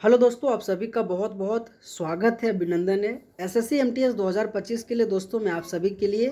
Hello दोस्तों, आप सभी का बहुत बहुत स्वागत है, अभिनंदन है। एसएससी एमटीएस 2025 के लिए दोस्तों मैं आप सभी के लिए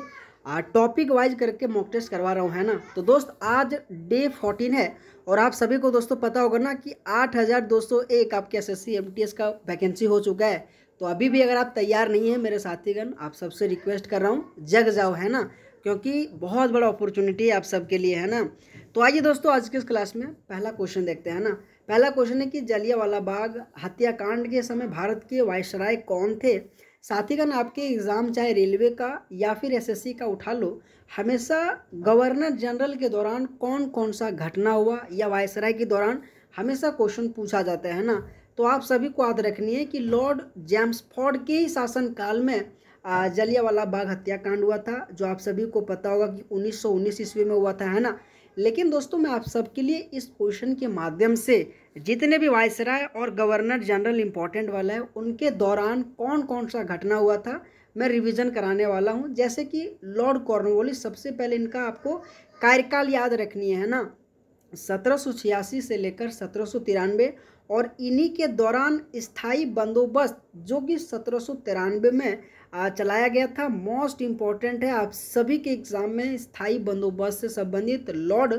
टॉपिक वाइज करके मॉक टेस्ट करवा रहा हूँ, है ना। तो दोस्त आज डे 14 है और आप सभी को दोस्तों पता होगा ना कि 8201 आपके एसएससी एमटीएस का वैकेंसी हो चुका है। तो अभी भी अगर आप तैयार नहीं हैं मेरे साथीगण, आप सबसे रिक्वेस्ट कर रहा हूँ जग जाओ, है ना, क्योंकि बहुत बड़ा अपॉर्चुनिटी है आप सबके लिए, है ना। तो आइए दोस्तों आज की इस क्लास में पहला क्वेश्चन देखते हैं, है ना। पहला क्वेश्चन है कि जलियांवाला बाग हत्याकांड के समय भारत के वायसराय कौन थे। साथीगण आपके एग्जाम चाहे रेलवे का या फिर एसएससी का उठा लो, हमेशा गवर्नर जनरल के दौरान कौन कौन सा घटना हुआ या वायसराय के दौरान हमेशा क्वेश्चन पूछा जाता है ना। तो आप सभी को याद रखनी है कि लॉर्ड जेम्सफोर्ड के ही शासनकाल में जलियांवाला बाग हत्याकांड हुआ था, जो आप सभी को पता होगा कि 1919 ईस्वी में हुआ था, है ना। लेकिन दोस्तों मैं आप सबके लिए इस क्वेश्चन के माध्यम से जितने भी वायसराय और गवर्नर जनरल इंपॉर्टेंट वाला है उनके दौरान कौन कौन सा घटना हुआ था मैं रिवीजन कराने वाला हूं। जैसे कि लॉर्ड कॉर्नवालिस, सबसे पहले इनका आपको कार्यकाल याद रखनी है ना, 1786 से लेकर 1793, और इन्हीं के दौरान स्थायी बंदोबस्त जो कि 1793 में चलाया गया था। मोस्ट इम्पॉर्टेंट है, आप सभी के एग्जाम में स्थायी बंदोबस्त से संबंधित लॉर्ड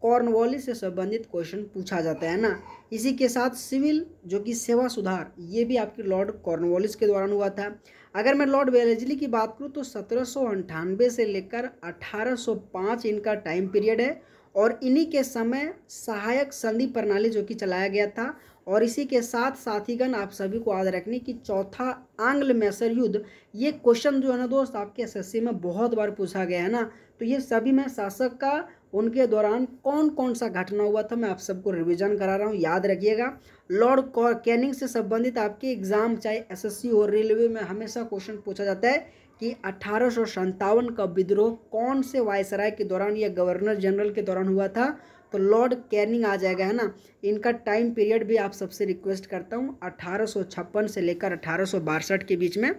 कॉर्नवालिस से संबंधित क्वेश्चन पूछा जाता है ना। इसी के साथ सिविल जो कि सेवा सुधार, ये भी आपके लॉर्ड कॉर्नवालिस के दौरान हुआ था। अगर मैं लॉर्ड वेलेस्ली की बात करूँ तो 1798 से लेकर 1805 इनका टाइम पीरियड है, और इन्हीं के समय सहायक संधि प्रणाली जो कि चलाया गया था। और इसी के साथ साथीगण आप सभी को याद रखनी कि चौथा आंग्ल मैसूर युद्ध, ये क्वेश्चन जो है ना दोस्त आपके एसएससी में बहुत बार पूछा गया है ना। तो ये सभी में शासक का उनके दौरान कौन कौन सा घटना हुआ था मैं आप सबको रिवीजन करा रहा हूँ, याद रखिएगा। लॉर्ड कैनिंग से संबंधित आपके एग्जाम चाहे एसएससी और रेलवे में हमेशा क्वेश्चन पूछा जाता है कि 1857 का विद्रोह कौन से वायसराय के दौरान या गवर्नर जनरल के दौरान हुआ था। तो लॉर्ड कैनिंग आ जाएगा, है ना। इनका टाइम पीरियड भी आप सबसे रिक्वेस्ट करता हूँ 1856 से लेकर 1862 के बीच में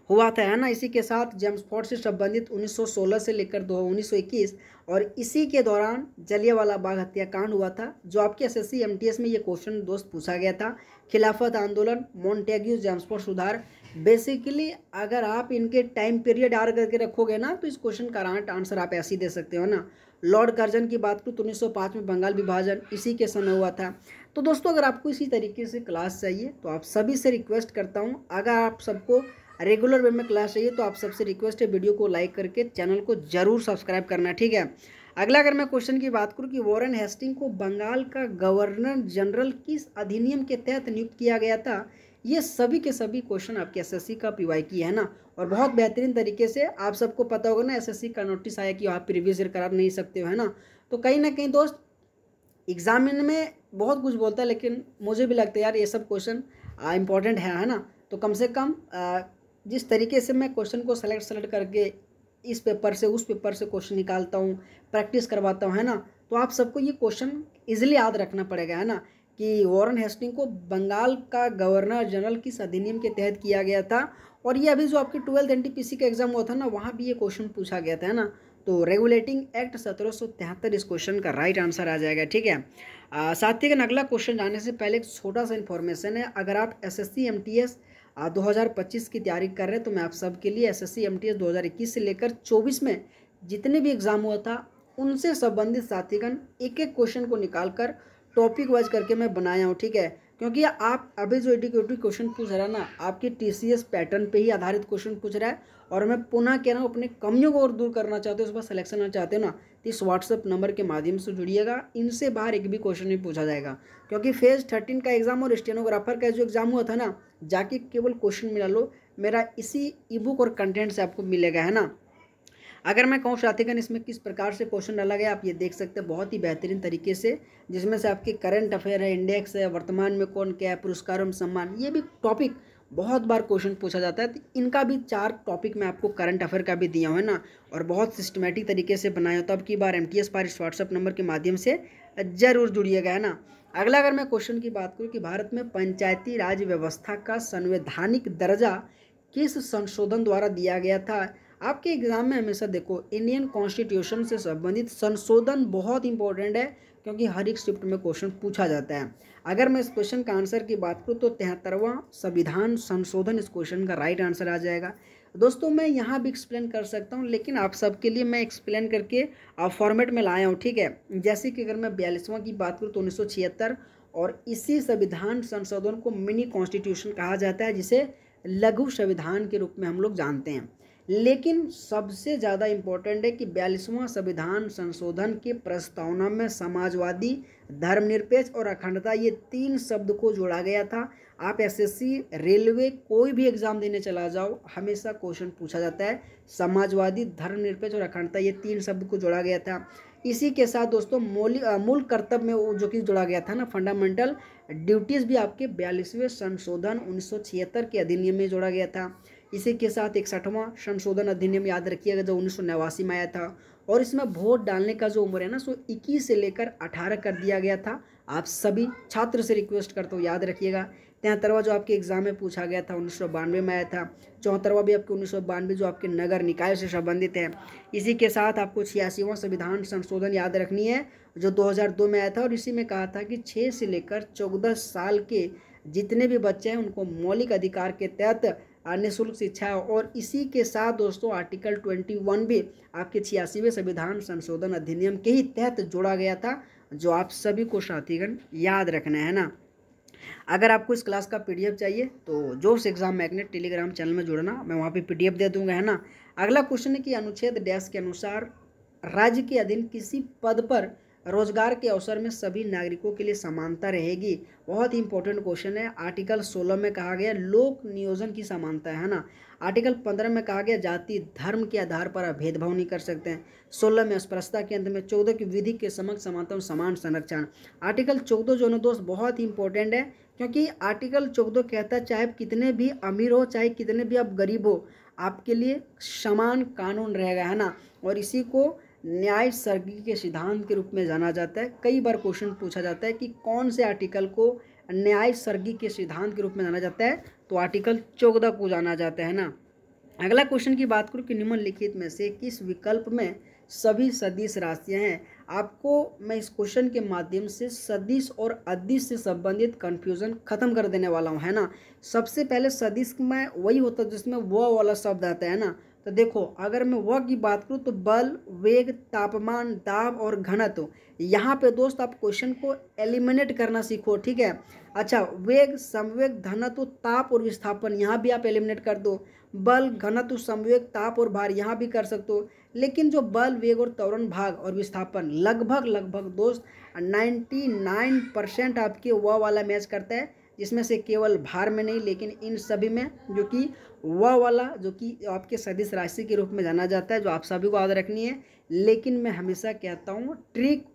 हुआ था, है ना। इसी के साथ जेम्सफोर्ड से संबंधित 1916 से लेकर 1921, और इसी के दौरान जलियांवाला बाग हत्याकांड हुआ था, जो आपके एसएससी एमटीएस में ये क्वेश्चन दोस्त पूछा गया था। खिलाफत आंदोलन, मॉन्टेग्यू, जेम्सफोर्ड सुधार। बेसिकली अगर आप इनके टाइम पीरियड याद करके रखोगे ना तो इस क्वेश्चन का राइट आंसर आप ऐसे ही दे सकते हो ना। लॉर्ड कर्जन की बात करूँ तो 1905 में बंगाल विभाजन इसी के समय हुआ था। तो दोस्तों अगर आपको इसी तरीके से क्लास चाहिए तो आप सभी से रिक्वेस्ट करता हूँ, अगर आप सबको रेगुलर वे में क्लास चाहिए तो आप सबसे रिक्वेस्ट है वीडियो को लाइक करके चैनल को जरूर सब्सक्राइब करना, ठीक है। अगला अगर मैं क्वेश्चन की बात करूं कि वॉरेन हेस्टिंग को बंगाल का गवर्नर जनरल किस अधिनियम के तहत नियुक्त किया गया था, ये सभी के सभी क्वेश्चन आपके एसएससी का पीवाई की है ना। और बहुत बेहतरीन तरीके से आप सबको पता होगा ना, एसएससी का नोटिस आया कि आप प्रीवियस ईयर करा नहीं सकते हो, है ना। तो कहीं ना कहीं दोस्त एग्जाम में बहुत कुछ बोलता है, लेकिन मुझे भी लगता है यार ये सब क्वेश्चन इंपॉर्टेंट है ना। तो कम से कम जिस तरीके से मैं क्वेश्चन को सेलेक्ट करके इस पेपर से उस पेपर से क्वेश्चन निकालता हूँ, प्रैक्टिस करवाता हूँ, है ना। तो आप सबको ये क्वेश्चन इजीली याद रखना पड़ेगा, है ना, कि वॉरेन हेस्टिंग को बंगाल का गवर्नर जनरल किस अधिनियम के तहत किया गया था। और ये अभी जो आपकी 12th एनटीपीसी का एग्जाम हुआ था ना, वहाँ भी ये क्वेश्चन पूछा गया था, है ना। तो रेगुलेटिंग एक्ट 1773 इस क्वेश्चन का राइट आंसर आ जाएगा, ठीक है। साथ ही अगला क्वेश्चन जाने से पहले एक छोटा सा इन्फॉर्मेशन है। अगर आप एसएससी एमटीएस 2025 की तैयारी कर रहे हैं तो मैं आप सबके लिए एसएससी एमटीएस 2021 से लेकर 24 में जितने भी एग्जाम हुआ था उनसे संबंधित साथीगण एक एक क्वेश्चन को निकालकर टॉपिक वाइज करके मैं बनाया हूँ, ठीक है। क्योंकि आप अभी जो एडुकेटिव क्वेश्चन पूछ रहा है ना, आपके टीसीएस पैटर्न पे ही आधारित क्वेश्चन पूछ रहा है, और मैं पुनः कह रहा हूँ अपने कमियों को और दूर करना चाहते हो, उस पर सिलेक्शन करना चाहते हो ना, तो इस व्हाट्सएप नंबर के माध्यम से जुड़िएगा। इनसे बाहर एक भी क्वेश्चन नहीं पूछा जाएगा, क्योंकि फेज 13 का एग्जाम और स्टेनोग्राफर का जो एग्जाम हुआ था ना, जाके केवल क्वेश्चन मिला लो, मेरा इसी ई बुक और कंटेंट से आपको मिलेगा, है ना। अगर मैं कहूँ साथीगण इसमें किस प्रकार से क्वेश्चन डाला गया, आप ये देख सकते हैं बहुत ही बेहतरीन तरीके से, जिसमें से आपके करंट अफेयर है, इंडेक्स है, वर्तमान में कौन क्या है, पुरस्कार एवं सम्मान, ये भी टॉपिक बहुत बार क्वेश्चन पूछा जाता है। तो इनका भी 4 टॉपिक मैं आपको करंट अफेयर का भी दिया हूँ, है ना, और बहुत सिस्टमेटिक तरीके से बनाया हो। तो अब की बार एमटीएस पर इस व्हाट्सअप नंबर के माध्यम से जरूर जुड़िएगा, है ना। अगला अगर मैं क्वेश्चन की बात करूँ कि भारत में पंचायती राज व्यवस्था का संवैधानिक दर्जा किस संशोधन द्वारा दिया गया था। आपके एग्जाम में हमेशा देखो इंडियन कॉन्स्टिट्यूशन से संबंधित संशोधन बहुत इंपॉर्टेंट है, क्योंकि हर एक शिफ्ट में क्वेश्चन पूछा जाता है। अगर मैं इस क्वेश्चन का आंसर की बात करूँ तो 73वां संविधान संशोधन इस क्वेश्चन का राइट आंसर आ जाएगा। दोस्तों मैं यहाँ भी एक्सप्लेन कर सकता हूँ, लेकिन आप सबके लिए मैं एक्सप्लेन करके फॉर्मेट में लाया हूँ, ठीक है। जैसे कि अगर मैं 42वां की बात करूँ तो 1976, और इसी संविधान संशोधन को मिनी कॉन्स्टिट्यूशन कहा जाता है, जिसे लघु संविधान के रूप में हम लोग जानते हैं। लेकिन सबसे ज़्यादा इम्पोर्टेंट है कि 42वां संविधान संशोधन के प्रस्तावना में समाजवादी, धर्मनिरपेक्ष और अखंडता, ये 3 शब्द को जोड़ा गया था। आप एसएससी, रेलवे, कोई भी एग्जाम देने चला जाओ, हमेशा क्वेश्चन पूछा जाता है समाजवादी, धर्मनिरपेक्ष और अखंडता, ये 3 शब्द को जोड़ा गया था। इसी के साथ दोस्तों मूल कर्तव्य में वो जो कि जोड़ा गया था ना, फंडामेंटल ड्यूटीज़, भी आपके 42वें संशोधन 1976 के अधिनियम में जोड़ा गया था। इसी के साथ 61वां संशोधन अधिनियम याद रखिएगा जो 1989 में आया था, और इसमें वोट डालने का जो उम्र है ना, सो 21 से लेकर 18 कर दिया गया था। आप सभी छात्र से रिक्वेस्ट करता हूँ याद रखिएगा। 73वां जो आपके एग्जाम में पूछा गया था 1992 में आया था। 74वां भी आपके 1992 जो आपके नगर निकाय से संबंधित है। इसी के साथ आपको 86वां संविधान संशोधन याद रखनी है जो 2002 में आया था, और इसी में कहा था कि 6 से लेकर 14 साल के जितने भी बच्चे हैं उनको मौलिक अधिकार के तहत निःशुल्क शिक्षा। और इसी के साथ दोस्तों आर्टिकल 21 भी आपके 86वें संविधान संशोधन अधिनियम के ही तहत जोड़ा गया था, जो आप सभी को साथीगण याद रखना है ना। अगर आपको इस क्लास का पीडीएफ चाहिए तो जोश एग्जाम मैग्नेट टेलीग्राम चैनल में जुड़ना, मैं वहाँ पे पीडीएफ दे दूंगा, है ना। अगला क्वेश्चन है कि अनुच्छेद डैश के अनुसार राज्य के अधीन किसी पद पर रोजगार के अवसर में सभी नागरिकों के लिए समानता रहेगी। बहुत ही इंपॉर्टेंट क्वेश्चन है। आर्टिकल 16 में कहा गया लोक नियोजन की समानता है ना। आर्टिकल 15 में कहा गया जाति धर्म के आधार पर आप भेदभाव नहीं कर सकते हैं। 16 में अस्पृश्यता के अंत में 14 की विधि के समक्ष समानता और समान संरक्षण। आर्टिकल 14 जो है दोस्त बहुत ही इंपॉर्टेंट है, क्योंकि आर्टिकल 14 कहता है चाहे कितने भी अमीर हो चाहे कितने भी आप गरीब हो, आपके लिए समान कानून रहेगा, है ना। और इसी को न्याय सर्गी के सिद्धांत के रूप में जाना जाता है। कई बार क्वेश्चन पूछा जाता है कि कौन से आर्टिकल को न्याय सर्गी के सिद्धांत के रूप में जाना जाता है, तो आर्टिकल 14 को जाना जाता है ना। अगला क्वेश्चन की बात करूँ कि निम्नलिखित में से किस विकल्प में सभी सदिश राशियां हैं। आपको मैं इस क्वेश्चन के माध्यम से सदिश और अदिश से संबंधित कंफ्यूजन खत्म कर देने वाला हूं, है ना। सबसे पहले सदिश में वही होता है जिसमें वह वाला शब्द आता है ना। तो देखो अगर मैं वह की बात करूँ तो बल, वेग, तापमान, दाब और घनत्व। यहाँ पे दोस्त आप क्वेश्चन को एलिमिनेट करना सीखो, ठीक है। अच्छा, वेग, समवेग, घनत्व, ताप और विस्थापन, यहाँ भी आप एलिमिनेट कर दो। बल, घनत्व, समवेग, ताप और भार यहाँ भी कर सकते हो। लेकिन जो बल, वेग और त्वरण भाग और विस्थापन लगभग दोस्त 99% आपके वह वाला मैच करता है, जिसमें से केवल भार में नहीं लेकिन इन सभी में जो कि वह वाला जो कि आपके सदिश राशि के रूप में जाना जाता है, जो आप सभी को याद रखनी है। लेकिन मैं हमेशा कहता हूँ ट्रिक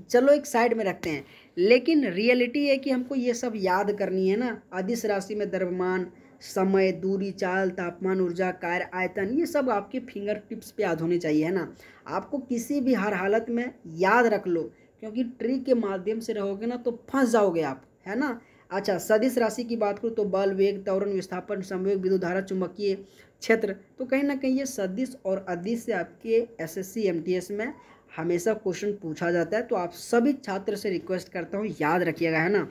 चलो एक साइड में रखते हैं, लेकिन रियलिटी है कि हमको ये सब याद करनी है ना। अदिश राशि में द्रव्यमान, समय, दूरी, चाल, तापमान, ऊर्जा, कार्य, आयतन, ये सब आपके फिंगर टिप्स पे याद होने चाहिए, है ना। आपको किसी भी हर हालत में याद रख लो, क्योंकि ट्रिक के माध्यम से रहोगे ना तो फंस जाओगे आप, है ना। अच्छा, सदिश राशि की बात करूँ तो बल, वेग, त्वरण, विस्थापन, संवेग, विद्युत धारा, चुंबकीय क्षेत्र, तो कहीं ना कहीं ये सदिश और अदिश से आपके एसएससी एमटीएस में हमेशा क्वेश्चन पूछा जाता है। तो आप सभी छात्र से रिक्वेस्ट करता हूँ याद रखिएगा, है ना।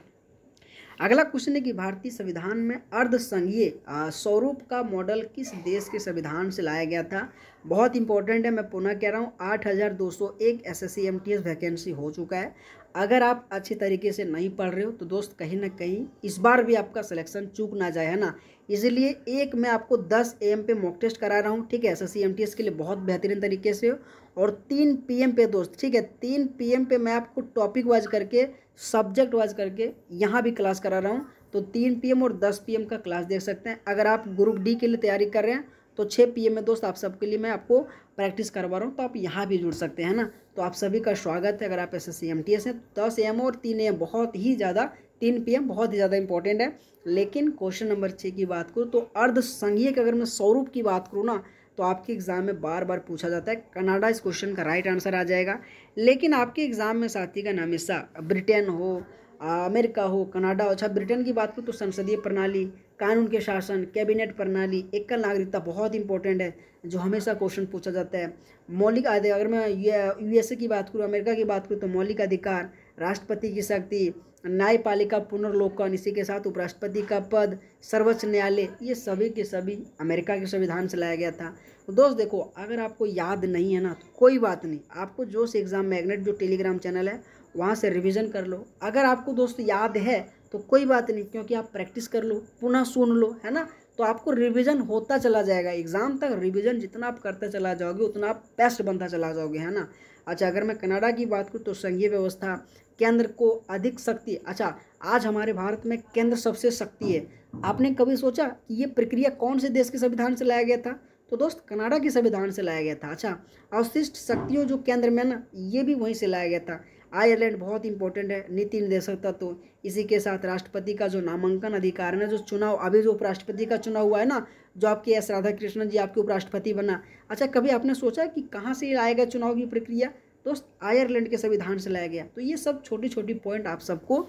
अगला क्वेश्चन है कि भारतीय संविधान में अर्धसंघीय स्वरूप का मॉडल किस देश के संविधान से लाया गया था। बहुत इंपॉर्टेंट है, मैं पुनः कह रहा हूँ 8201 एसएससी एमटीएस वैकेंसी हो चुका है। अगर आप अच्छी तरीके से नहीं पढ़ रहे हो तो दोस्त कहीं ना कहीं इस बार भी आपका सिलेक्शन चूक ना जाए, है ना। इसलिए एक मैं आपको 10 AM पे मॉक टेस्ट करा रहा हूँ, ठीक है, एसएससी एमटीएस के लिए बहुत बेहतरीन तरीके से। और 3 PM पे दोस्त, ठीक है, 3 PM पे मैं आपको टॉपिक वाइज करके सब्जेक्ट वाइज करके यहाँ भी क्लास करा रहा हूँ। तो 3 PM और 10 PM का क्लास देख सकते हैं। अगर आप ग्रुप डी के लिए तैयारी कर रहे हैं तो 6 PM में दोस्त आप सबके लिए मैं आपको प्रैक्टिस करवा रहा हूँ, तो आप यहाँ भी जुड़ सकते हैं ना। तो आप सभी का स्वागत है। अगर आप एसएससी एमटीएस हैं 10 AM और 3 AM बहुत ही ज़्यादा, 3 PM बहुत ही ज़्यादा इंपॉर्टेंट है। लेकिन क्वेश्चन नंबर 6 की बात करूँ तो अर्धसंघीय का अगर मैं स्वरूप की बात करूँ ना तो आपके एग्जाम में बार बार पूछा जाता है। कनाडा इस क्वेश्चन का राइट आंसर आ जाएगा। लेकिन आपके एग्जाम में साथी का हमेशा ब्रिटेन हो, अमेरिका हो, कनाडा हो। अच्छा, ब्रिटेन की बात करूँ तो संसदीय प्रणाली, कानून के शासन, कैबिनेट प्रणाली, एकल नागरिकता बहुत इंपॉर्टेंट है जो हमेशा क्वेश्चन पूछा जाता है। मौलिक अधिकार, अगर मैं यूएसए की बात करूँ, अमेरिका की बात करूँ तो मौलिक अधिकार, राष्ट्रपति की शक्ति, न्यायपालिका पुनर्लोकन, इसी के साथ उपराष्ट्रपति का पद, सर्वोच्च न्यायालय, ये सभी के सभी अमेरिका के संविधान से लाया गया था। तो दोस्त देखो, अगर आपको याद नहीं है ना तो कोई बात नहीं, आपको जोश एग्जाम मैग्नेट जो टेलीग्राम चैनल है वहाँ से रिवीजन कर लो। अगर आपको दोस्त याद है तो कोई बात नहीं, क्योंकि आप प्रैक्टिस कर लो, पुनः सुन लो, है ना, तो आपको रिवीजन होता चला जाएगा। एग्जाम तक रिवीजन जितना आप करते चला जाओगे उतना आप बेस्ट बनता चला जाओगे, है ना। अच्छा, अगर मैं कनाडा की बात करूँ तो संघीय व्यवस्था, केंद्र को अधिक शक्ति। अच्छा, आज हमारे भारत में केंद्र सबसे शक्ति है। आपने कभी सोचा कि ये प्रक्रिया कौन से देश के संविधान से लाया गया था? तो दोस्त कनाडा के संविधान से लाया गया था। अच्छा, अवशिष्ट शक्तियों जो केंद्र में ना, ये भी वहीं से लाया गया था। आयरलैंड बहुत इंपॉर्टेंट है, नीति निर्देशक तत्व। इसी के साथ राष्ट्रपति का जो नामांकन अधिकार है ना, जो चुनाव अभी जो उपराष्ट्रपति का चुनाव हुआ है ना, जो आपके एस राधाकृष्णन जी आपके उपराष्ट्रपति बना। अच्छा, कभी आपने सोचा कि कहाँ से आएगा चुनाव की प्रक्रिया? दोस्त आयरलैंड के संविधान से लाया गया। तो ये सब छोटी छोटी पॉइंट आप सबको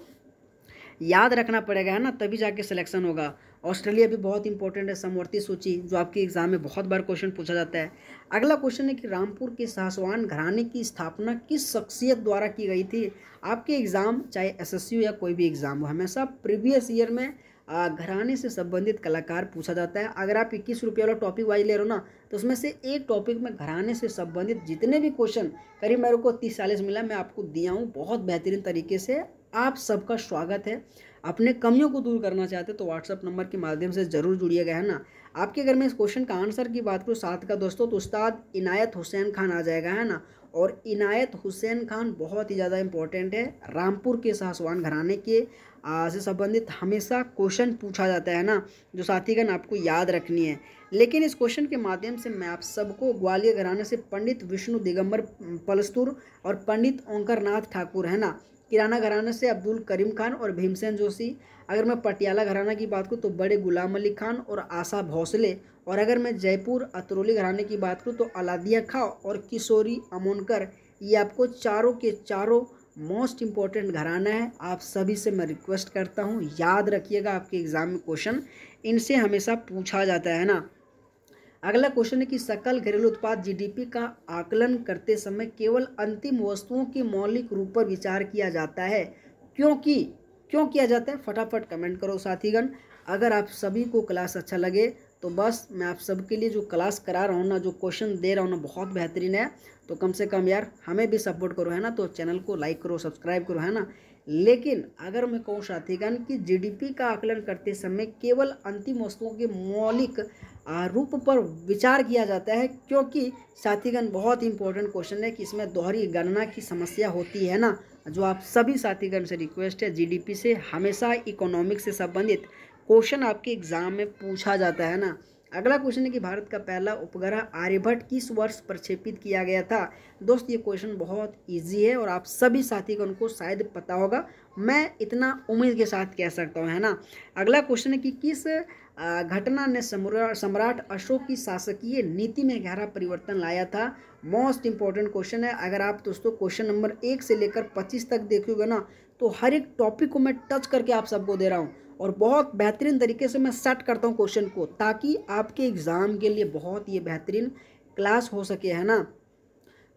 याद रखना पड़ेगा, है ना, तभी जाके सिलेक्शन होगा। ऑस्ट्रेलिया भी बहुत इंपॉर्टेंट है, समवर्ती सूची, जो आपके एग्जाम में बहुत बार क्वेश्चन पूछा जाता है। अगला क्वेश्चन है कि रामपुर के शाहसवान घराने की स्थापना किस शख्सियत द्वारा की गई थी? आपके एग्जाम चाहे एसएससी हो या कोई भी एग्जाम हो, हमेशा प्रीवियस ईयर में घराने से संबंधित कलाकार पूछा जाता है। अगर आप 21 रुपये वाला टॉपिक वाइज ले रहे हो ना, तो उसमें से एक टॉपिक में घराने से संबंधित जितने भी क्वेश्चन, करीब मेरे को 30-40 मिला, मैं आपको दिया हूँ बहुत बेहतरीन तरीके से। आप सबका स्वागत है। अपने कमियों को दूर करना चाहते तो व्हाट्सअप नंबर के माध्यम से ज़रूर जुड़िएगा, है ना। आपके अगर मैं इस क्वेश्चन का आंसर की बात करूँ 7 का दोस्तों, तो उस्ताद इनायत हुसैन खान आ जाएगा, है ना। और इनायत हुसैन खान बहुत ही ज़्यादा इंपॉर्टेंट है। रामपुर के शाहसवान घराने के से संबंधित हमेशा क्वेश्चन पूछा जाता है ना, जो साथीगण आपको याद रखनी है। लेकिन इस क्वेश्चन के माध्यम से मैं आप सबको ग्वालियर घराने से पंडित विष्णु दिगंबर पलस्तुर और पंडित ओंकार नाथ ठाकुर, है ना। किराना घराने से अब्दुल करीम खान और भीमसेन जोशी। अगर मैं पटियाला घराना की बात करूँ तो बड़े गुलाम अली खान और आशा भोसले। और अगर मैं जयपुर अतरौली घराने की बात करूँ तो अलादिया खां और किशोरी अमोनकर। ये आपको चारों के चारों मोस्ट इम्पॉर्टेंट घराना है। आप सभी से मैं रिक्वेस्ट करता हूँ, याद रखिएगा, आपके एग्जाम में क्वेश्चन इनसे हमेशा पूछा जाता है ना। अगला क्वेश्चन है कि सकल घरेलू उत्पाद जीडीपी का आकलन करते समय केवल अंतिम वस्तुओं के मौलिक रूप पर विचार किया जाता है। क्यों किया जाता है? फटाफट कमेंट करो साथीगण। अगर आप सभी को क्लास अच्छा लगे तो बस मैं आप सबके लिए जो क्लास करा रहा हूँ ना, जो क्वेश्चन दे रहा हूँ ना, बहुत बेहतरीन है। तो कम से कम यार हमें भी सपोर्ट करो, है ना। तो चैनल को लाइक करो, सब्सक्राइब करो, है ना। लेकिन अगर मैं कहूँ साथीगण कि जीडीपी का आकलन करते समय केवल अंतिम वस्तुओं के मौलिक रूप पर विचार किया जाता है, क्योंकि साथीगण बहुत इंपॉर्टेंट क्वेश्चन है कि इसमें दोहरी गणना की समस्या होती है ना। जो आप सभी साथीगण से रिक्वेस्ट है, जीडीपी से हमेशा इकोनॉमिक्स से संबंधित क्वेश्चन आपके एग्जाम में पूछा जाता है ना। अगला क्वेश्चन है कि भारत का पहला उपग्रह आर्यभट्ट किस वर्ष प्रक्षेपित किया गया था? दोस्त ये क्वेश्चन बहुत इजी है और आप सभी साथीगण को शायद पता होगा, मैं इतना उम्मीद के साथ कह सकता हूँ, है ना। अगला क्वेश्चन है कि किस घटना ने सम्राट अशोक की शासकीय नीति में गहरा परिवर्तन लाया था? मोस्ट इंपॉर्टेंट क्वेश्चन है। अगर आप दोस्तों क्वेश्चन नंबर 1 से लेकर 25 तक देखोगे ना, तो हर एक टॉपिक को मैं टच करके आप सबको दे रहा हूँ और बहुत बेहतरीन तरीके से मैं सेट करता हूँ क्वेश्चन को, ताकि आपके एग्ज़ाम के लिए बहुत ये बेहतरीन क्लास हो सके, है ना।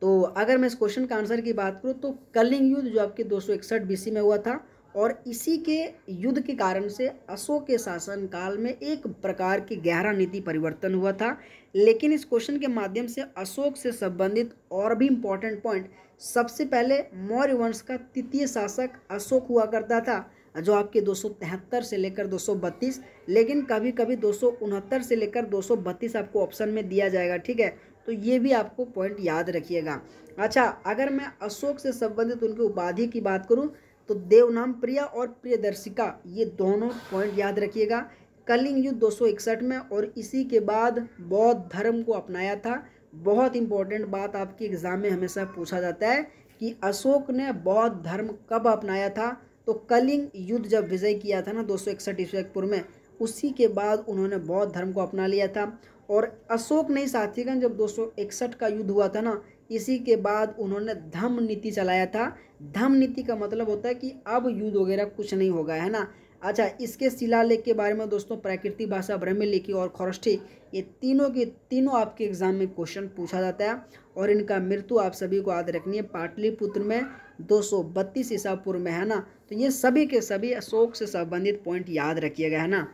तो अगर मैं इस क्वेश्चन का आंसर की बात करूँ तो कलिंग युद्ध जो आपके 261 बीसी में हुआ था, और इसी के युद्ध के कारण से अशोक के शासनकाल में एक प्रकार की गहरा नीति परिवर्तन हुआ था। लेकिन इस क्वेश्चन के माध्यम से अशोक से संबंधित और भी इम्पोर्टेंट पॉइंट, सबसे पहले मौर्य वंश का तृतीय शासक अशोक हुआ करता था, जो आपके 273 से लेकर 232, लेकिन कभी कभी 269 से लेकर 232 आपको ऑप्शन में दिया जाएगा, ठीक है। तो ये भी आपको पॉइंट याद रखिएगा। अच्छा, अगर मैं अशोक से संबंधित उनकी उपाधि की बात करूं तो देवनाम प्रिया और प्रियदर्शिका, ये दोनों पॉइंट याद रखिएगा। कलिंग युद्ध 261 में, और इसी के बाद बौद्ध धर्म को अपनाया था। बहुत इंपॉर्टेंट बात आपके एग्जाम में हमेशा पूछा जाता है कि अशोक ने बौद्ध धर्म कब अपनाया था? तो कलिंग युद्ध जब विजय किया था ना 261 ईस्वी पूर्व में, उसी के बाद उन्होंने बौद्ध धर्म को अपना लिया था। और अशोक ने साथीगण जब 261 का युद्ध हुआ था ना, इसी के बाद उन्होंने धम्म नीति चलाया था। धम्म नीति का मतलब होता है कि अब युद्ध वगैरह कुछ नहीं होगा, है ना। अच्छा, इसके शिलालेख के बारे में दोस्तों प्राकृतिक भाषा, ब्रह्मलिपि और खरोष्ठी, ये तीनों के तीनों आपके एग्जाम में क्वेश्चन पूछा जाता है। और इनका मृत्यु आप सभी को याद रखनी है, पाटलिपुत्र में 232 ईसा पूर्व में, है ना। तो ये सभी के सभी अशोक से संबंधित पॉइंट याद रखिएगा, है ना।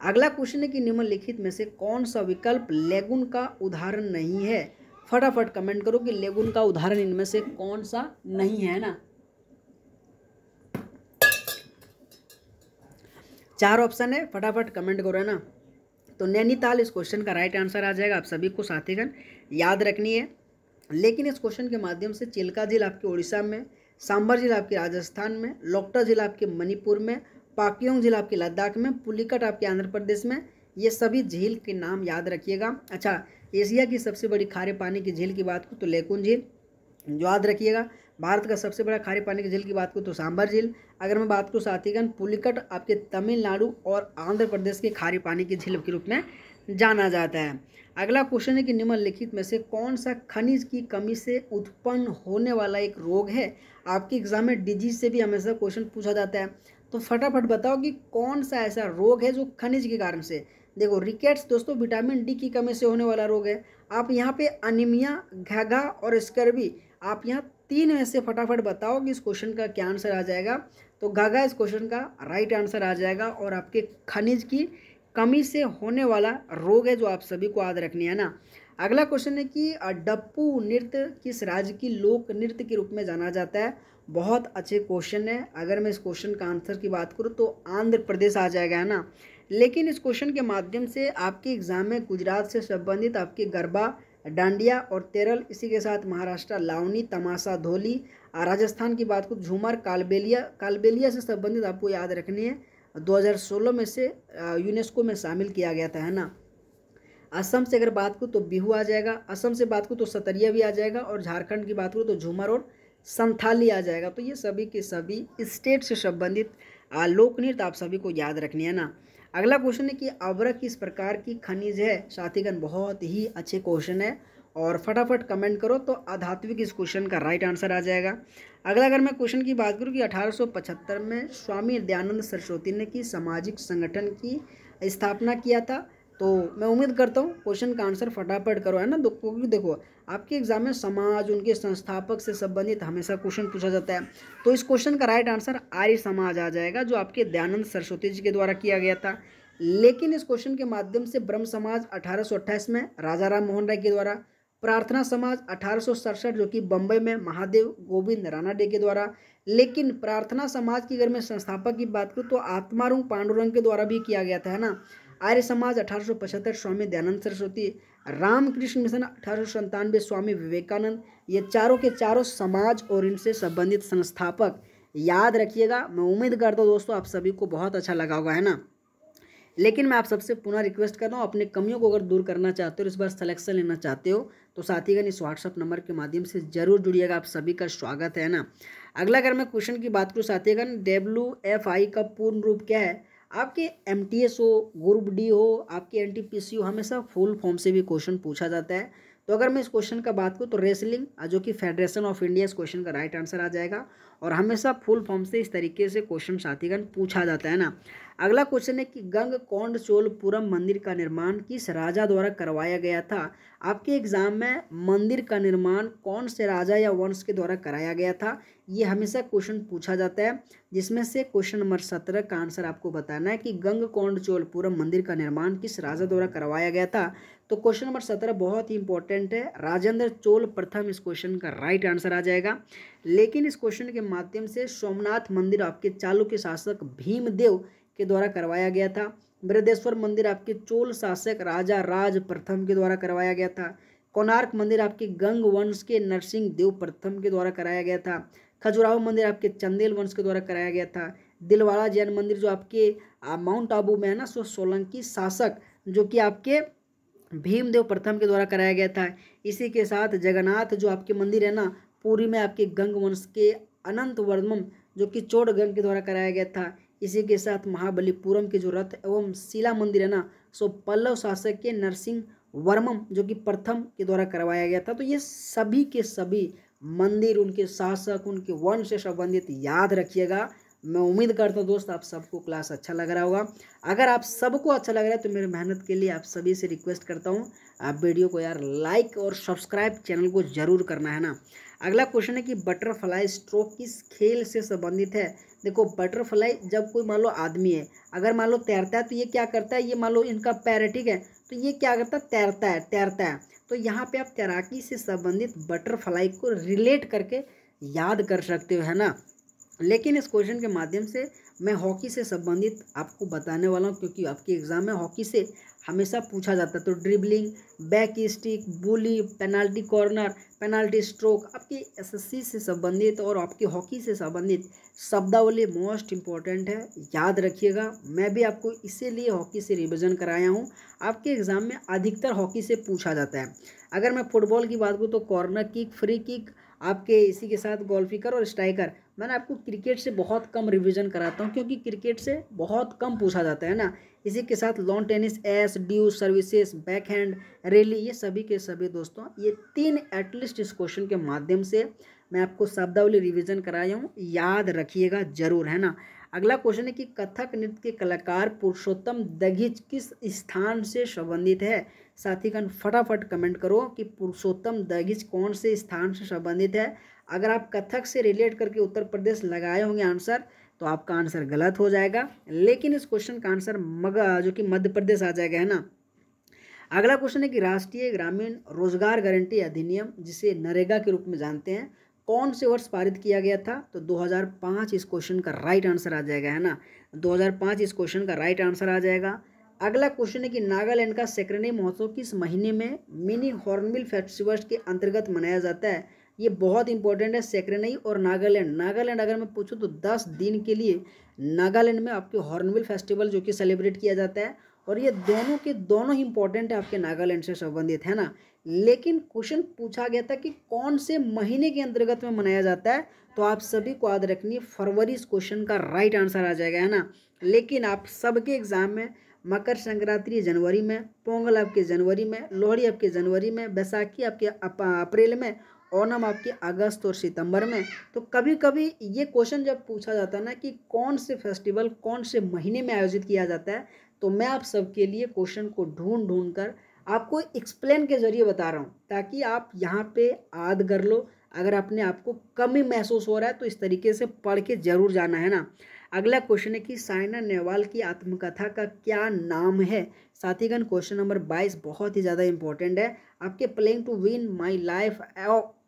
अगला क्वेश्चन है कि निम्नलिखित में से कौन सा विकल्प लेगुन का उदाहरण नहीं है। फटाफट कमेंट करो कि लेगुन का उदाहरण इनमें से कौन सा नहीं है ना। 4 ऑप्शन है, फटाफट कमेंट करो, है ना। तो नैनीताल इस क्वेश्चन का राइट आंसर आ जाएगा। आप सभी को साथीगण याद रखनी है। लेकिन इस क्वेश्चन के माध्यम से चिल्का झील आपके उड़ीसा में, सांबर झील आपके राजस्थान में, लोकटा झील आपके मणिपुर में, पाक्योंग झील आपके लद्दाख में, पुलिकट आपके आंध्र प्रदेश में, ये सभी झील के नाम याद रखिएगा। अच्छा, एशिया की सबसे बड़ी खारे पानी की झील की बात करूँ तो लेकुन झील याद रखिएगा। भारत का सबसे बड़ा खारे पानी की झील की बात करूँ तो सांबर झील। अगर मैं बात करूँ साथीगण, पुलिकट आपके तमिलनाडु और आंध्र प्रदेश के खारे पानी की झील के रूप में जाना जाता है। अगला क्वेश्चन है कि निम्नलिखित में से कौन सा खनिज की कमी से उत्पन्न होने वाला एक रोग है। आपके एग्जाम में डिजीज से भी हमेशा क्वेश्चन पूछा जाता है, तो फटाफट बताओ कि कौन सा ऐसा रोग है जो खनिज के कारण से। देखो, रिकेट्स दोस्तों विटामिन डी की कमी से होने वाला रोग है। आप यहाँ पे अनीमिया, घाघा और स्कर्वी, आप यहाँ 3 में से फटाफट बताओ कि इस क्वेश्चन का क्या आंसर आ जाएगा। तो घाघा इस क्वेश्चन का राइट आंसर आ जाएगा और आपके खनिज की कमी से होने वाला रोग है जो आप सभी को याद रखनी है ना। अगला क्वेश्चन है कि डप्पू नृत्य किस राज्य की लोक नृत्य के रूप में जाना जाता है। बहुत अच्छे क्वेश्चन है। अगर मैं इस क्वेश्चन का आंसर की बात करूँ तो आंध्र प्रदेश आ जाएगा, है ना। लेकिन इस क्वेश्चन के माध्यम से आपके एग्जाम में गुजरात से संबंधित आपके गरबा, डांडिया और तेरल, इसी के साथ महाराष्ट्र लावनी, तमाशा, धोली, राजस्थान की बात करूँ झूमर, कालबेलिया से संबंधित आपको याद रखनी है। 2016 में से यूनेस्को में शामिल किया गया था, है ना। असम से अगर बात करूँ तो बिहू आ जाएगा, असम से बात करूँ तो सतरिया भी आ जाएगा, और झारखंड की बात करूँ तो झूमर और संथाली आ जाएगा। तो ये सभी के सभी स्टेट से संबंधित लोक नृत्य आप सभी को याद रखनी है ना। अगला क्वेश्चन है कि अवरक किस प्रकार की खनिज है। साथीगण बहुत ही अच्छे क्वेश्चन है और फटाफट कमेंट करो तो अधात्विक इस क्वेश्चन का राइट आंसर आ जाएगा। अगला अगर मैं क्वेश्चन की बात करूँ कि 1875 में स्वामी दयानंद सरस्वती ने किस सामाजिक संगठन की स्थापना किया था, तो मैं उम्मीद करता हूँ क्वेश्चन का आंसर फटाफट करो, है ना। क्योंकि देखो, आपके एग्जाम में समाज, उनके संस्थापक से संबंधित हमेशा क्वेश्चन पूछा जाता है। तो इस क्वेश्चन का राइट आंसर आर्य समाज आ जाएगा, जो आपके दयानंद सरस्वती जी के द्वारा किया गया था। लेकिन इस क्वेश्चन के माध्यम से ब्रह्म समाज 1828 में राजा राम मोहन राय के द्वारा, प्रार्थना समाज 1867 जो कि बम्बई में महादेव गोविंद रानाडे के द्वारा। लेकिन प्रार्थना समाज की अगर मैं संस्थापक की बात करूँ तो आत्मारूंग पांडुरंग के द्वारा भी किया गया था, है ना। आर्य समाज 1875 स्वामी दयानंद सरस्वती, रामकृष्ण मिशन 1897 स्वामी विवेकानंद। ये चारों के चारों समाज और इनसे संबंधित संस्थापक याद रखिएगा। मैं उम्मीद करता हूँ दोस्तों आप सभी को बहुत अच्छा लगा होगा, है ना। लेकिन मैं आप सबसे पुनः रिक्वेस्ट कर रहा हूँ, अपने कमियों को अगर दूर करना चाहते हो, इस बार सिलेक्शन लेना चाहते हो, तो साथीगण इस व्हाट्सअप नंबर के माध्यम से जरूर जुड़िएगा। आप सभी का स्वागत है ना। अगला अगर मैं क्वेश्चन की बात करूँ साथीगण, WFI का पूर्ण रूप क्या है। आपके MTS हो, ग्रुप डी हो, आपके NTPC हो, हमेशा फुल फॉर्म से भी क्वेश्चन पूछा जाता है। तो अगर मैं इस क्वेश्चन का बात करूँ तो रेसलिंग, जो कि फेडरेशन ऑफ इंडिया, इस क्वेश्चन का राइट आंसर आ जाएगा। और हमेशा फुल फॉर्म से इस तरीके से क्वेश्चन साथीगण पूछा जाता है ना। अगला क्वेश्चन है कि गंगकोंडचोलपुरम मंदिर का निर्माण किस राजा द्वारा करवाया गया था। आपके एग्जाम में मंदिर का निर्माण कौन से राजा या वंश के द्वारा कराया गया था, ये हमेशा क्वेश्चन पूछा जाता है। जिसमें से क्वेश्चन नंबर 17 का आंसर आपको बताना है कि गंगकोंडचोलपुरम मंदिर का निर्माण किस राजा द्वारा करवाया गया था। तो क्वेश्चन नंबर 17 बहुत ही इंपॉर्टेंट है, राजेंद्र चोल प्रथम इस क्वेश्चन का राइट आंसर आ जाएगा। लेकिन इस क्वेश्चन के माध्यम से सोमनाथ मंदिर आपके चालुक्य शासक भीमदेव के द्वारा करवाया गया था। बृहदेश्वर मंदिर आपके चोल शासक राजा राज प्रथम के द्वारा करवाया गया था। कोणार्क मंदिर आपके गंग वंश के नरसिंह देव प्रथम के द्वारा कराया गया था। खजुराहो मंदिर आपके चंदेल वंश के द्वारा कराया गया था। दिलवाड़ा जैन मंदिर जो आपके माउंट आबू में है ना, सो सोलंकी शासक जो कि आपके भीमदेव प्रथम के द्वारा कराया गया था। इसी के साथ जगन्नाथ जो आपके मंदिर है ना, पुरी में आपके गंग वंश के अनंत वर्मम जो कि चोड़गंग के द्वारा कराया गया था। इसी के साथ महाबलीपुरम के जो रथ एवं शिला मंदिर है ना, सो पल्लव शासक के नरसिंह वर्मम जो कि प्रथम के द्वारा करवाया गया था। तो ये सभी के सभी मंदिर, उनके शासक, उनके वंश से संबंधित याद रखिएगा। मैं उम्मीद करता हूँ दोस्त आप सबको क्लास अच्छा लग रहा होगा। अगर आप सबको अच्छा लग रहा है तो मेरी मेहनत के लिए आप सभी से रिक्वेस्ट करता हूँ, आप वीडियो को यार लाइक और सब्सक्राइब चैनल को जरूर करना है ना। अगला क्वेश्चन है कि बटरफ्लाई स्ट्रोक किस खेल से संबंधित है। देखो बटरफ्लाई जब कोई मान लो आदमी है, अगर मान लो तैरता है तो ये क्या करता है, ये मान लो इनका पैर है, ठीक है, तो ये क्या करता है, तैरता है। तो यहाँ पे आप तैराकी से संबंधित बटरफ्लाई को रिलेट करके याद कर सकते हो, है ना। लेकिन इस क्वेश्चन के माध्यम से मैं हॉकी से संबंधित आपको बताने वाला हूँ, क्योंकि आपके एग्जाम में हॉकी से हमेशा पूछा जाता है। तो ड्रिबलिंग, बैक स्टिक, बुली, पेनाल्टी कॉर्नर, पेनाल्टी स्ट्रोक, आपकी एसएससी से संबंधित और आपकी हॉकी से संबंधित शब्दावली मोस्ट इंपॉर्टेंट है, याद रखिएगा। मैं भी आपको इसीलिए हॉकी से रिवीजन कराया हूँ, आपके एग्जाम में अधिकतर हॉकी से पूछा जाता है। अगर मैं फुटबॉल की बात करूँ तो कॉर्नर किक, फ्री किक, आपके इसी के साथ गोल किकर और स्ट्राइकर। मैंने आपको क्रिकेट से बहुत कम रिवीजन कराता हूँ, क्योंकि क्रिकेट से बहुत कम पूछा जाता है ना। इसी के साथ lawn tennis, ace, deuce, services, backhand, rally, ये सभी के सभी दोस्तों ये 3 एटलीस्ट इस क्वेश्चन के माध्यम से मैं आपको शब्दावली रिवीजन कराया हूँ, याद रखिएगा जरूर, है ना। अगला क्वेश्चन है कि कथक नृत्य के कलाकार पुरुषोत्तम दघिच किस स्थान से संबंधित है। साथीगण फटाफट कमेंट करो कि पुरुषोत्तम दघिच कौन से स्थान से संबंधित है। अगर आप कथक से रिलेट करके उत्तर प्रदेश लगाए होंगे आंसर, तो आपका आंसर गलत हो जाएगा, लेकिन इस क्वेश्चन का आंसर जो कि मध्य प्रदेश आ जाएगा, है ना। अगला क्वेश्चन है कि राष्ट्रीय ग्रामीण रोजगार गारंटी अधिनियम, जिसे नरेगा के रूप में जानते हैं, कौन से वर्ष पारित किया गया था। तो 2005 इस क्वेश्चन का राइट आंसर आ जाएगा, है ना। 2005 इस क्वेश्चन का राइट आंसर आ जाएगा। अगला क्वेश्चन है कि नागालैंड का सेक्रेनी महोत्सव किस महीने में मिनी हॉर्नबिल फेस्टिवल के अंतर्गत मनाया जाता है। ये बहुत इंपॉर्टेंट है, सेक्रेनी और नागालैंड अगर मैं पूछूं तो 10 दिन के लिए नागालैंड में आपके हॉर्नबिल फेस्टिवल जो कि सेलिब्रेट किया जाता है, और ये दोनों के दोनों इंपॉर्टेंट है, आपके नागालैंड से संबंधित, है ना। लेकिन क्वेश्चन पूछा गया था कि कौन से महीने के अंतर्गत में मनाया जाता है, तो आप सभी को याद रखनी है फरवरी इस क्वेश्चन का राइट आंसर आ जाएगा, है ना। लेकिन आप सबके एग्जाम में मकर संक्रांति जनवरी में, पोंगल आपके जनवरी में, लोहड़ी आपके जनवरी में, बैसाखी आपके अप्रैल में, ओणम आपके अगस्त और सितंबर में। तो कभी कभी ये क्वेश्चन जब पूछा जाता है ना कि कौन से फेस्टिवल कौन से महीने में आयोजित किया जाता है, तो मैं आप सबके लिए क्वेश्चन को ढूंढ कर आपको एक्सप्लेन के जरिए बता रहा हूँ, ताकि आप यहाँ पे याद कर लो। अगर अपने आपको कमी महसूस हो रहा है तो इस तरीके से पढ़ के जरूर जाना, है ना। अगला क्वेश्चन है कि साइना नेहवाल की आत्मकथा का क्या नाम है। साथीगण क्वेश्चन नंबर 22 बहुत ही ज़्यादा इंपॉर्टेंट है, आपके playing to win my life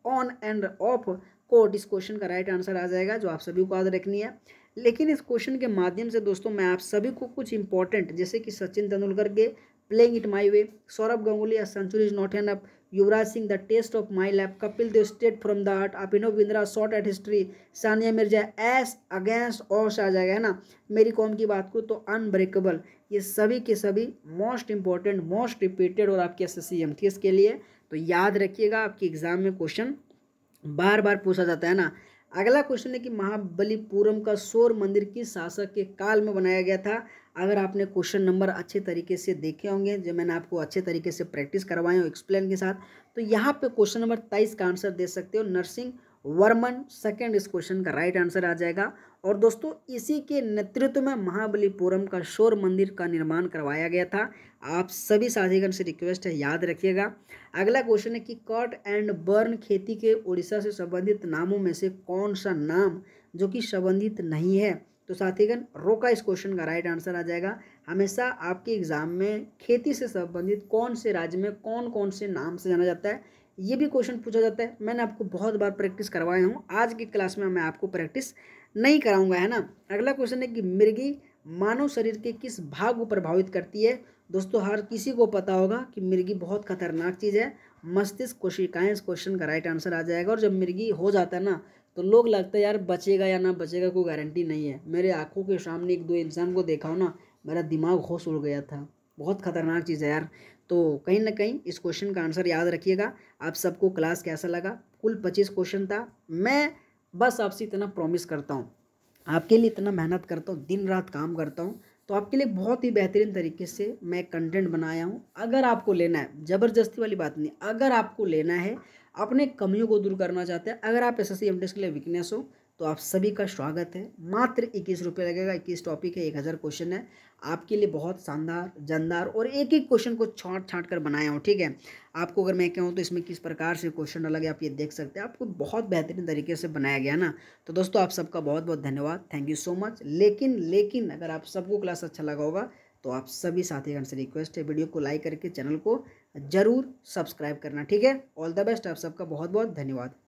on and off court इस क्वेश्चन का राइट आंसर आ जाएगा, जो आप सभी को याद रखनी है। लेकिन इस क्वेश्चन के माध्यम से दोस्तों मैं आप सभी को कुछ इंपॉर्टेंट, जैसे कि सचिन तेंदुलकर के playing it my way, Sourav Ganguly century is not enough, Yuvraj Singh the test of my lap, Kapil Dev straight from the heart, Abhinav Bindra shot at history, Sania Mirza ace against odds आ जाएगा, है ना। मेरी कॉम की बात करूँ तो अनब्रेकेबल, ये सभी के सभी मोस्ट इंपॉर्टेंट, मोस्ट रिपीटेड और आपके एसएससी एमटीएस के लिए, तो याद रखिएगा आपके एग्जाम में क्वेश्चन बार बार पूछा जाता है ना। अगला क्वेश्चन है कि महाबलीपुरम का सौर मंदिर किस शासक के काल में बनाया गया था। अगर आपने क्वेश्चन नंबर अच्छे तरीके से देखे होंगे, जो मैंने आपको अच्छे तरीके से प्रैक्टिस करवाए हो एक्सप्लेन के साथ, तो यहाँ पे क्वेश्चन नंबर 23 का आंसर दे सकते हो, नरसिंह वर्मन सेकंड इस क्वेश्चन का राइट आंसर आ जाएगा। और दोस्तों इसी के नेतृत्व में महाबलीपुरम का सौर मंदिर का निर्माण करवाया गया था। आप सभी साथीगण से रिक्वेस्ट है, याद रखिएगा। अगला क्वेश्चन है कि कट एंड बर्न खेती के उड़ीसा से संबंधित नामों में से कौन सा नाम जो कि संबंधित नहीं है। तो साथीगण रोका इस क्वेश्चन का राइट आंसर आ जाएगा। हमेशा आपके एग्जाम में खेती से संबंधित कौन से राज्य में कौन कौन से नाम से जाना जाता है, ये भी क्वेश्चन पूछा जाता है। मैंने आपको बहुत बार प्रैक्टिस करवाया हूँ, आज की क्लास में मैं आपको प्रैक्टिस नहीं कराऊंगा, है ना। अगला क्वेश्चन है कि मिर्गी मानव शरीर के किस भाग को प्रभावित करती है। दोस्तों हर किसी को पता होगा कि मिर्गी बहुत खतरनाक चीज़ है, मस्तिष्क कोशिकाएं इस क्वेश्चन का राइट आंसर आ जाएगा। और जब मिर्गी हो जाता है ना, तो लोग लगता है यार बचेगा या ना बचेगा कोई गारंटी नहीं है। मेरे आंखों के सामने एक दो इंसान को देखा हो ना, मेरा दिमाग होश उड़ गया था, बहुत खतरनाक चीज़ है यार। तो कहीं ना कहीं इस क्वेश्चन का आंसर याद रखिएगा। आप सबको क्लास कैसा लगा, कुल 25 क्वेश्चन था। मैं बस आपसे इतना प्रॉमिस करता हूँ, आपके लिए इतना मेहनत करता हूँ, दिन रात काम करता हूँ, तो आपके लिए बहुत ही बेहतरीन तरीके से मैं कंटेंट बनाया हूँ। अगर आपको लेना है, ज़बरदस्ती वाली बात नहीं, अगर आपको लेना है, अपने कमियों को दूर करना चाहते हैं, अगर आप एसएससी एमटीएस के लिए वीकनेस हो, तो आप सभी का स्वागत है। मात्र 21 रुपये लगेगा। 21 टॉपिक है, 1000 क्वेश्चन है आपके लिए। बहुत शानदार, जानदार और एक एक क्वेश्चन को छाँट छाँट कर बनाया हूँ, ठीक है। आपको अगर मैं कहूँ तो इसमें किस प्रकार से क्वेश्चन अलग है आप ये देख सकते हैं। आपको बहुत बेहतरीन तरीके से बनाया गया ना। तो दोस्तों आप सबका बहुत बहुत धन्यवाद, थैंक यू सो मच। लेकिन अगर आप सबको क्लास अच्छा लगा होगा तो आप सभी साथीगण से रिक्वेस्ट है, वीडियो को लाइक करके चैनल को जरूर सब्सक्राइब करना, ठीक है। ऑल द बेस्ट, आप सबका बहुत बहुत धन्यवाद।